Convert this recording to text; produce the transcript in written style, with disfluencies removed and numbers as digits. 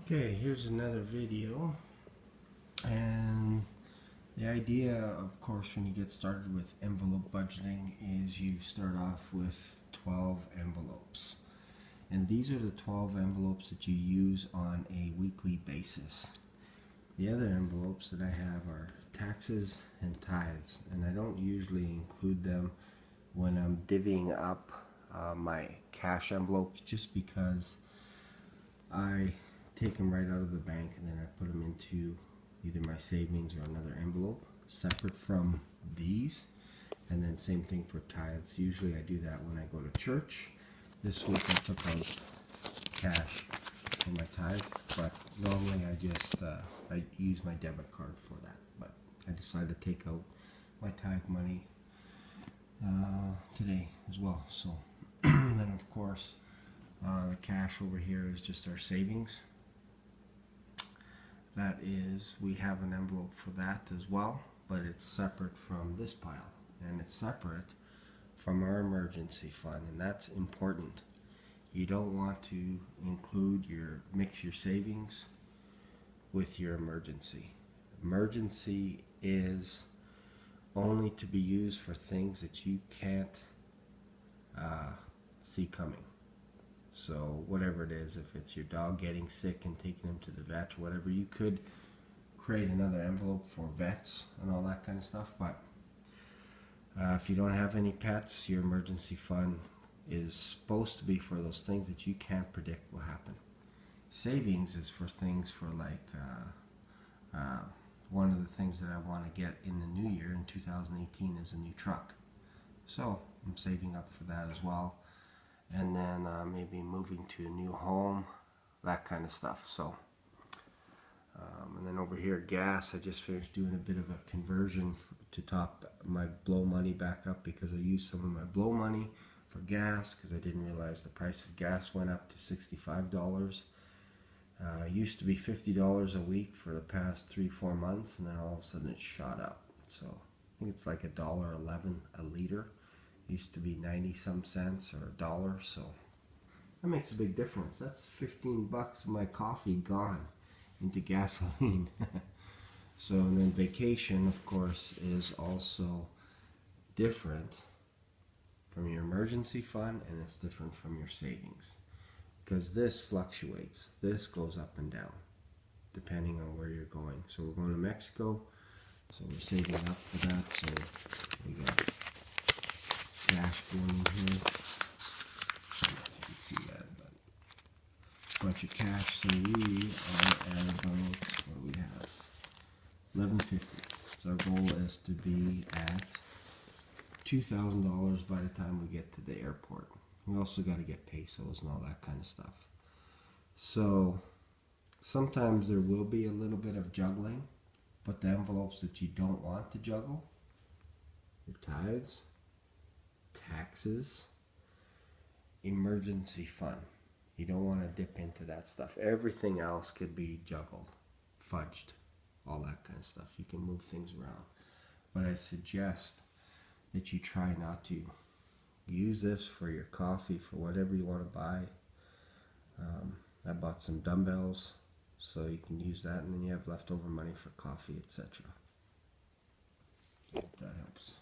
Okay, here's another video, and the idea, of course, when you get started with envelope budgeting is you start off with 12 envelopes, and these are the 12 envelopes that you use on a weekly basis. The other envelopes that I have are taxes and tithes, and I don't usually include them when I'm divvying up my cash envelopes, just because I take them right out of the bank and then I put them into either my savings or another envelope separate from these. And then same thing for tithes. Usually I do that when I go to church. This week I took out cash for my tithe, but normally I use my debit card for that. But I decided to take out my tithe money today as well. So then of course the cash over here is just our savings. That is, we have an envelope for that as well, but it's separate from this pile, and it's separate from our emergency fund, and that's important. You don't want to mix your savings with your emergency. Emergency is only to be used for things that you can't see coming. So whatever it is, if it's your dog getting sick and taking him to the vet or whatever, you could create another envelope for vets and all that kind of stuff. But if you don't have any pets, your emergency fund is supposed to be for those things that you can't predict will happen. Savings is for things for like one of the things that I want to get in the new year in 2018 is a new truck. So I'm saving up for that as well. And then maybe moving to a new home, that kind of stuff. So, and then over here, gas. I just finished doing a bit of a conversion to top my blow money back up, because I used some of my blow money for gas because I didn't realize the price of gas went up to $65. It used to be $50 a week for the past 3-4 months, and then all of a sudden it shot up. So I think it's like $1.11 a liter. Used to be 90 some cents or $1, so that makes a big difference. That's 15 bucks of my coffee gone into gasoline. So, and then vacation, of course, is also different from your emergency fund, and it's different from your savings, because this fluctuates. This goes up and down depending on where you're going. So we're going to Mexico, so we're saving up for that. So we got cash going in here. I don't know if you can see that, but a bunch of cash. So we are at about, what do we have? $11.50. So our goal is to be at $2,000 by the time we get to the airport. We also got to get pesos and all that kind of stuff. So sometimes there will be a little bit of juggling, but the envelopes that you don't want to juggle, your tithes, taxes, emergency fund. You don't want to dip into that stuff. Everything else could be juggled, fudged, all that kind of stuff. You can move things around. But I suggest that you try not to use this for your coffee, for whatever you want to buy. I bought some dumbbells, so you can use that, and then you have leftover money for coffee, etc. Hope that helps.